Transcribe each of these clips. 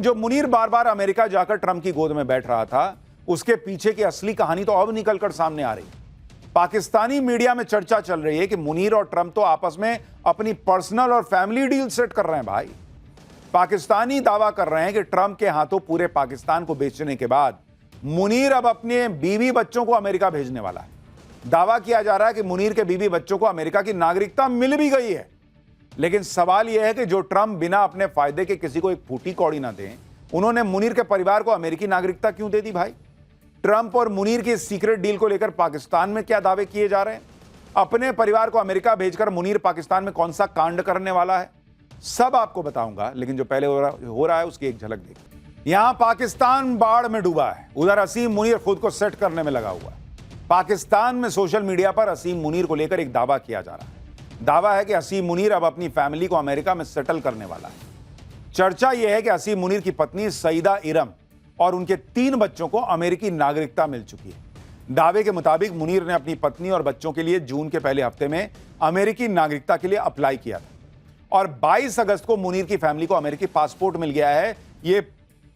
लेकिन जो मुनीर बार बार अमेरिका जाकर ट्रंप की गोद में बैठ रहा था, उसके पीछे की असली कहानी तो अब निकलकर सामने आ रही है। पाकिस्तानी मीडिया में चर्चा चल रही है कि मुनीर और ट्रंप तो आपस में अपनी पर्सनल और फैमिली डील सेट कर रहे हैं। भाई, पाकिस्तानी दावा कर रहे हैं कि ट्रंप के हाथों पूरे पाकिस्तान को बेचने के बाद मुनीर अब अपने बीवी बच्चों को अमेरिका भेजने वाला है। दावा किया जा रहा है कि मुनीर के बीवी बच्चों को अमेरिका की नागरिकता मिल भी गई है। लेकिन सवाल यह है कि जो ट्रंप बिना अपने फायदे के किसी को एक फूटी कौड़ी ना दें, उन्होंने मुनीर के परिवार को अमेरिकी नागरिकता क्यों दे दी? भाई, ट्रंप और मुनीर की सीक्रेट डील को लेकर पाकिस्तान में क्या दावे किए जा रहे हैं? अपने परिवार को अमेरिका भेजकर मुनीर पाकिस्तान में कौन सा कांड करने वाला है, सब आपको बताऊंगा। लेकिन जो पहले हो रहा है उसकी एक झलक देखिए। यहां पाकिस्तान बाढ़ में डूबा है, उधर असीम मुनीर खुद को सेट करने में लगा हुआ है। पाकिस्तान में सोशल मीडिया पर असीम मुनीर को लेकर एक दावा किया जा रहा है। दावा है कि असीम मुनीर अब अपनी फैमिली को अमेरिका में सेटल करने वाला है। चर्चा यह है कि असीम मुनीर की पत्नी सईदा इरम और उनके 3 बच्चों को अमेरिकी नागरिकता मिल चुकी है। दावे के मुताबिक मुनीर ने अपनी पत्नी और बच्चों के लिए जून के पहले हफ्ते में अमेरिकी नागरिकता के लिए अप्लाई किया था और 22 अगस्त को मुनीर की फैमिली को अमेरिकी पासपोर्ट मिल गया है। यह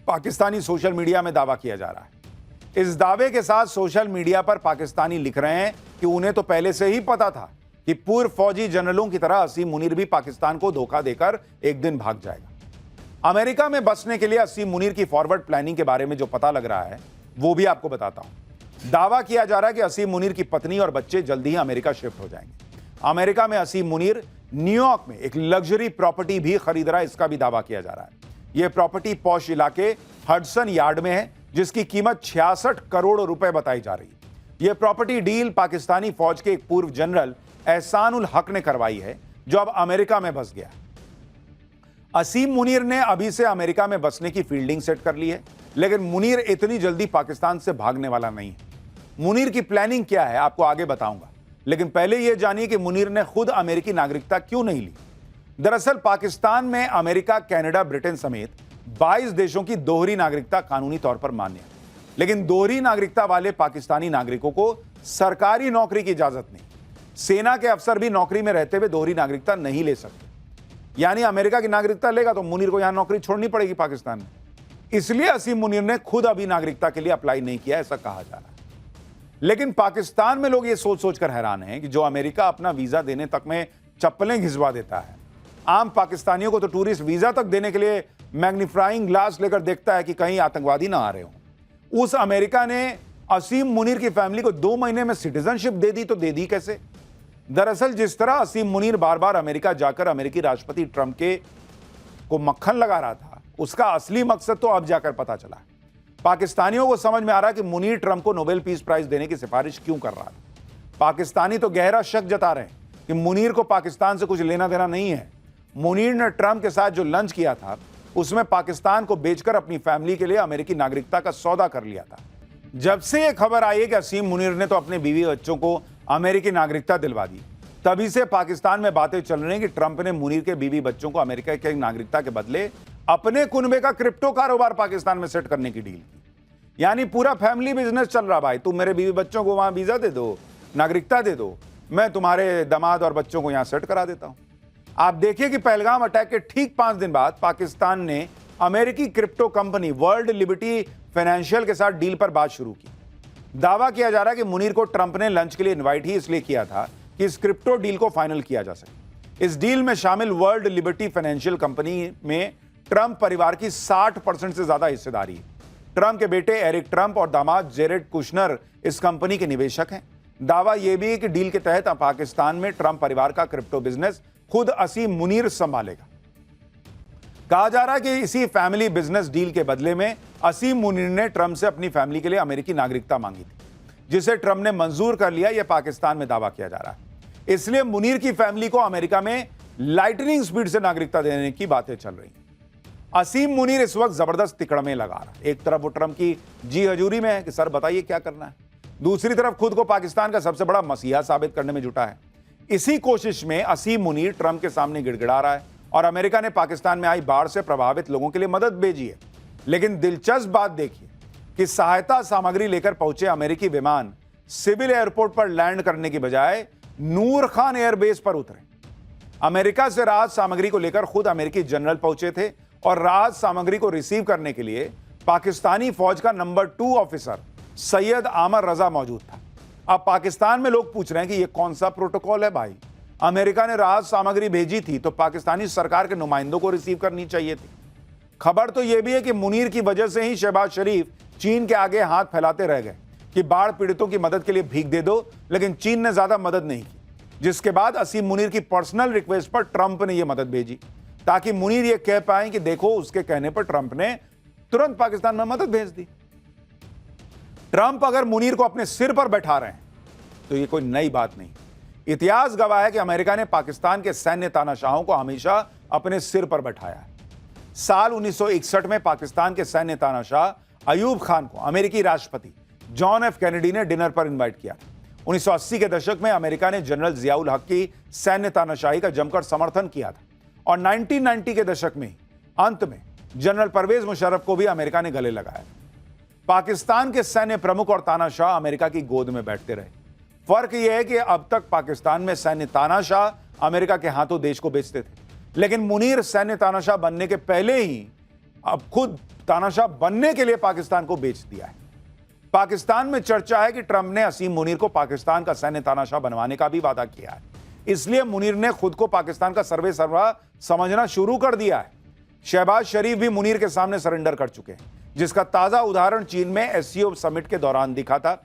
पाकिस्तानी सोशल मीडिया में दावा किया जा रहा है। इस दावे के साथ सोशल मीडिया पर पाकिस्तानी लिख रहे हैं कि उन्हें तो पहले से ही पता था कि पूर्व फौजी जनरलों की तरह असीम मुनीर भी पाकिस्तान को धोखा देकर एक दिन भाग जाएगा। अमेरिका में बसने के लिए असीम मुनीर की फॉरवर्ड प्लानिंग के बारे में जो पता लग रहा है वो भी आपको बताता हूं। दावा किया जा रहा है कि असीम मुनीर की पत्नी और बच्चे जल्दी ही अमेरिका शिफ्ट हो जाएंगे। अमेरिका में असीम मुनीर न्यूयॉर्क में एक लग्जरी प्रॉपर्टी भी खरीद रहा है, इसका भी दावा किया जा रहा है। यह प्रॉपर्टी पॉश इलाके हडसन यार्ड में है, जिसकी कीमत 66 करोड़ रुपए बताई जा रही है। यह प्रॉपर्टी डील पाकिस्तानी फौज के एक पूर्व जनरल एहसानुल हक ने करवाई है, जो अब अमेरिका में बस गया। असीम मुनीर ने अभी से अमेरिका में बसने की फील्डिंग सेट कर ली है, लेकिन मुनीर इतनी जल्दी पाकिस्तान से भागने वाला नहीं है। मुनीर की प्लानिंग क्या है आपको आगे बताऊंगा, लेकिन पहले यह जानिए कि मुनीर ने खुद अमेरिकी नागरिकता क्यों नहीं ली। दरअसल पाकिस्तान में अमेरिका, कनाडा, ब्रिटेन समेत 22 देशों की दोहरी नागरिकता कानूनी तौर पर मान्य है, लेकिन दोहरी नागरिकता वाले पाकिस्तानी नागरिकों को सरकारी नौकरी की इजाजत नहीं। सेना के अफसर भी नौकरी में रहते हुए दोहरी नागरिकता नहीं ले सकते। यानी अमेरिका की नागरिकता लेगा तो मुनीर को यहां नौकरी छोड़नी पड़ेगी पाकिस्तान में। इसलिए असीम मुनीर ने खुद अभी नागरिकता के लिए अप्लाई नहीं किया, ऐसा कहा जा रहा है। लेकिन पाकिस्तान में लोग ये सोच सोचकर हैरान हैं कि जो अमेरिका अपना वीजा देने तक में चप्पलें घिसवा देता है, आम पाकिस्तानियों को तो टूरिस्ट वीजा तक देने के लिए मैग्नीफाइंग ग्लास लेकर देखता है कि कहीं आतंकवादी ना आ रहे हो। उस अमेरिका ने असीम मुनीर की फैमिली को 2 महीने में सिटीजनशिप दे दी, तो दे दी कैसे? दरअसल जिस तरह असीम मुनीर बार बार अमेरिका जाकर अमेरिकी राष्ट्रपति ट्रंप को मक्खन लगा रहा था, उसका असली मकसद तो अब जाकर पता चला। पाकिस्तानियों को समझ में आ रहा है कि मुनीर ट्रंप को नोबेल पीस प्राइज देने की सिफारिश क्यों कर रहा था। पाकिस्तानी तो गहरा शक जता रहे हैं कि मुनीर को पाकिस्तान से कुछ लेना देना नहीं है। मुनीर ने ट्रंप के साथ जो लंच किया था, उसमें पाकिस्तान को बेचकर अपनी फैमिली के लिए अमेरिकी नागरिकता का सौदा कर लिया था। जब से यह खबर आई है कि असीम मुनीर ने तो अपने बीवी बच्चों को अमेरिकी नागरिकता दिलवा दी, तभी से पाकिस्तान में बातें चल रही हैं कि ट्रंप ने मुनीर के बीवी बच्चों को अमेरिका की नागरिकता के बदले अपने कुनबे का क्रिप्टो कारोबार पाकिस्तान में सेट करने की डील की। यानी पूरा फैमिली बिजनेस चल रहा। भाई, तुम मेरे बीवी बच्चों को वहां वीजा दे दो, नागरिकता दे दो, मैं तुम्हारे दामाद और बच्चों को यहां सेट करा देता हूं। आप देखिए कि पहलगाम अटैक के ठीक 5 दिन बाद पाकिस्तान ने अमेरिकी crypto company world liberty financial के साथ डील पर बात शुरू की। दावा किया जा रहा है कि मुनीर को ट्रंप ने लंच के लिए इनवाइट ही इसलिए किया था कि इस क्रिप्टो डील को फाइनल किया जा सके। इस डील में शामिल वर्ल्ड लिबर्टी फाइनेंशियल कंपनी में ट्रंप परिवार की 60% से ज्यादा हिस्सेदारी है। ट्रंप के बेटे एरिक ट्रंप और दामाद जेरेड कुशनर इस कंपनी के निवेशक हैं। दावा यह भी है कि डील के तहत पाकिस्तान में ट्रंप परिवार का क्रिप्टो बिजनेस खुद असीम मुनीर संभालेगा। कहा जा रहा है कि इसी फैमिली बिजनेस डील के बदले में असीम मुनीर ने ट्रंप से अपनी फैमिली के लिए अमेरिकी नागरिकता मांगी थी, जिसे ट्रंप ने मंजूर कर लिया। यह पाकिस्तान में दावा किया जा रहा है। इसलिए मुनीर की फैमिली को अमेरिका में लाइटनिंग स्पीड से नागरिकता देने की बातें चल रही हैं। असीम मुनीर इस वक्त जबरदस्त तिकड़ में लगा रहा है। एक तरफ वो ट्रंप की जी हजूरी में है कि सर बताइए क्या करना है, दूसरी तरफ खुद को पाकिस्तान का सबसे बड़ा मसीहा साबित करने में जुटा है। इसी कोशिश में असीम मुनीर ट्रंप के सामने गिड़गिड़ा रहा है और अमेरिका ने पाकिस्तान में आई बाढ़ से प्रभावित लोगों के लिए मदद भेजी है। लेकिन दिलचस्प बात देखिए कि सहायता सामग्री लेकर पहुंचे अमेरिकी विमान सिविल एयरपोर्ट पर लैंड करने की बजाय नूर खान एयरबेस पर उतरे। अमेरिका से राहत सामग्री को लेकर खुद अमेरिकी जनरल पहुंचे थे और राहत सामग्री को रिसीव करने के लिए पाकिस्तानी फौज का नंबर 2 ऑफिसर सैयद आमर रजा मौजूद था। अब पाकिस्तान में लोग पूछ रहे हैं कि यह कौन सा प्रोटोकॉल है भाई? अमेरिका ने राहत सामग्री भेजी थी तो पाकिस्तानी सरकार के नुमाइंदों को रिसीव करनी चाहिए थी। खबर तो यह भी है कि मुनीर की वजह से ही शहबाज शरीफ चीन के आगे हाथ फैलाते रह गए कि बाढ़ पीड़ितों की मदद के लिए भीख दे दो, लेकिन चीन ने ज्यादा मदद नहीं की, जिसके बाद असीम मुनीर की पर्सनल रिक्वेस्ट पर ट्रंप ने यह मदद भेजी ताकि मुनीर यह कह पाए कि देखो उसके कहने पर ट्रंप ने तुरंत पाकिस्तान में मदद भेज दी। ट्रंप अगर मुनीर को अपने सिर पर बैठा रहे हैं तो यह कोई नई बात नहीं। इतिहास गवाह है कि अमेरिका ने पाकिस्तान के सैन्य तानाशाहों को हमेशा अपने सिर पर बैठाया है। साल 1961 में पाकिस्तान के सैन्य तानाशाह अयूब खान को अमेरिकी राष्ट्रपति जॉन एफ कैनेडी ने डिनर पर इनवाइट किया। 1980 के दशक में अमेरिका ने जनरल जियाउल हक की सैन्य तानाशाही का जमकर समर्थन किया था और 1990 के दशक में अंत में जनरल परवेज मुशर्रफ को भी अमेरिका ने गले लगाया। पाकिस्तान के सैन्य प्रमुख और तानाशाह अमेरिका की गोद में बैठते रहे। फर्क यह है कि अब तक पाकिस्तान में सैन्य तानाशाह अमेरिका के हाथों देश को बेचते थे, लेकिन मुनीर सैन्य तानाशाह बनने के पहले ही अब खुद तानाशाह बनने के लिए पाकिस्तान को बेच दिया है। पाकिस्तान में चर्चा है कि ट्रंप ने असीम मुनीर को पाकिस्तान का सैन्य तानाशाह बनवाने का भी वादा किया है, इसलिए मुनीर ने खुद को पाकिस्तान का सर्वे सर्वा समझना शुरू कर दिया है। शहबाज शरीफ भी मुनीर के सामने सरेंडर कर चुके हैं, जिसका ताजा उदाहरण चीन में एससीओ समिट के दौरान दिखा था।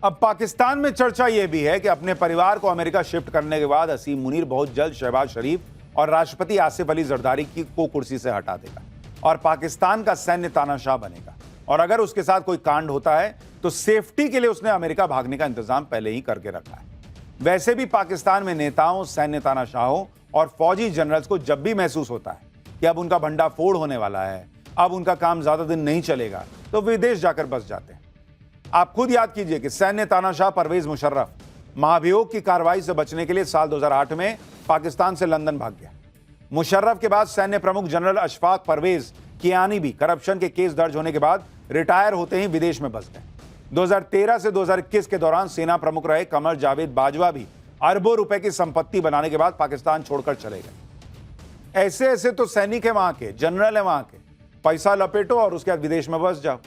अब पाकिस्तान में चर्चा यह भी है कि अपने परिवार को अमेरिका शिफ्ट करने के बाद असीम मुनीर बहुत जल्द शहबाज शरीफ और राष्ट्रपति आसिफ अली जरदारी को कुर्सी से हटा देगा और पाकिस्तान का सैन्य तानाशाह बनेगा। और अगर उसके साथ कोई कांड होता है तो सेफ्टी के लिए उसने अमेरिका भागने का इंतजाम पहले ही करके रखा है। वैसे भी पाकिस्तान में नेताओं, सैन्य तानाशाहों और फौजी जनरल्स को जब भी महसूस होता है कि अब उनका भंडाफोड़ होने वाला है, अब उनका काम ज्यादा दिन नहीं चलेगा, तो विदेश जाकर बस जाते हैं। आप खुद याद कीजिए कि सैन्य तानाशाह परवेज मुशर्रफ महाभियोग की कार्रवाई से बचने के लिए साल 2008 में पाकिस्तान से लंदन भाग गया। मुशर्रफ के बाद सैन्य प्रमुख जनरल अशफाक परवेज कियानी भी करप्शन के केस दर्ज होने के बाद रिटायर होते ही विदेश में बस गए। 2013 से 2021 के दौरान सेना प्रमुख रहे कमर जावेद बाजवा भी अरबों रुपए की संपत्ति बनाने के बाद पाकिस्तान छोड़कर चले गए। ऐसे ऐसे तो सैनिक है वहां के, जनरल है वहां के, पैसा लपेटो और उसके बाद विदेश में बस जाओ।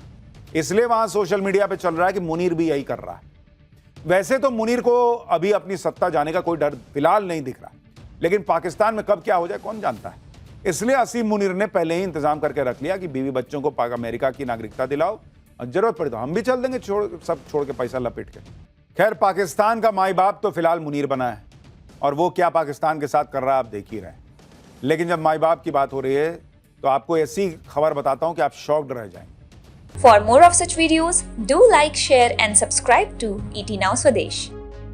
इसलिए वहां सोशल मीडिया पे चल रहा है कि मुनीर भी यही कर रहा है। वैसे तो मुनीर को अभी अपनी सत्ता जाने का कोई डर फिलहाल नहीं दिख रहा, लेकिन पाकिस्तान में कब क्या हो जाए कौन जानता है। इसलिए असीम मुनीर ने पहले ही इंतजाम करके रख लिया कि बीवी बच्चों को अमेरिका की नागरिकता दिलाओ और जरूरत पड़े तो हम भी चल देंगे सब छोड़ के पैसा लपेट के। खैर, पाकिस्तान का माई बाप तो फिलहाल मुनीर बना है और वो क्या पाकिस्तान के साथ कर रहा है आप देख ही रहे हैं। लेकिन जब माई बाप की बात हो रही है तो आपको ऐसी खबर बताता हूं कि आप शॉक्ड रह जाएंगे। For more of such videos, do like, share and subscribe to ET Now Swadesh.